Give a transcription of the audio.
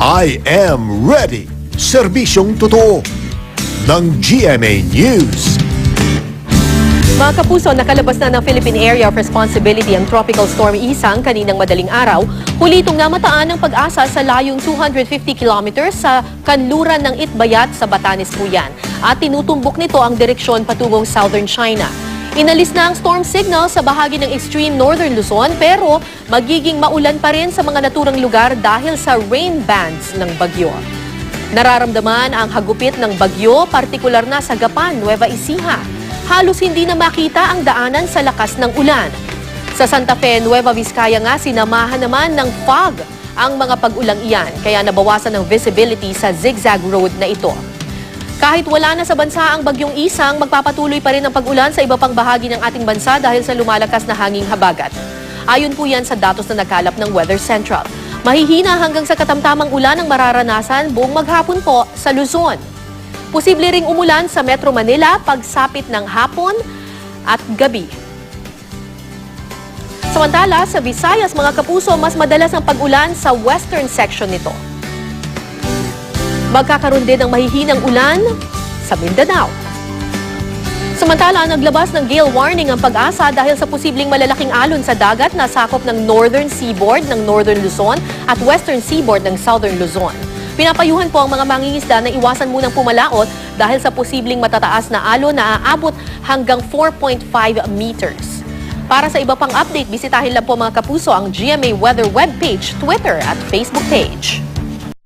I am ready. Serbisyong totoo ng GMA News. Mga kapuso, nakalabas na ng Philippine Area of Responsibility ang Tropical Storm Isang kaninang madaling araw. Huli itong namataan ng Pag-asa sa layong 250 kilometers sa kanluran ng Itbayat sa Batanes po yan. At tinutumbok nito ang direksyon patungong Southern China. Inalis na ang storm signal sa bahagi ng extreme northern Luzon pero magiging maulan pa rin sa mga naturang lugar dahil sa rain bands ng bagyo. Nararamdaman ang hagupit ng bagyo, partikular na sa Gapan, Nueva Ecija. Halos hindi na makita ang daanan sa lakas ng ulan. Sa Santa Fe, Nueva Vizcaya nga, sinamahan naman ng fog ang mga pag-ulang iyan, kaya nabawasan ng visibility sa zigzag road na ito. Kahit wala na sa bansa ang bagyong Isang, magpapatuloy pa rin ang pag-ulan sa iba pang bahagi ng ating bansa dahil sa lumalakas na hanging habagat. Ayon po yan sa datos na nakalap ng Weather Central. Mahihina hanggang sa katamtamang ulan ang mararanasan buong maghapon po sa Luzon. Posible ring umulan sa Metro Manila pagsapit ng hapon at gabi. Samantala, sa Visayas, mga kapuso, mas madalas ang pag-ulan sa western section nito. Magkakaroon din ng mahihinang ulan sa Mindanao. Samantala, naglabas ng gale warning ang Pag-asa dahil sa posibleng malalaking alon sa dagat na sakop ng northern seaboard ng Northern Luzon at western seaboard ng Southern Luzon. Pinapayuhan po ang mga mangingisda na iwasan munang pumalaot dahil sa posibleng matataas na alon na aabot hanggang 4.5 meters. Para sa iba pang update, bisitahin lang po mga kapuso ang GMA Weather webpage, Twitter at Facebook page.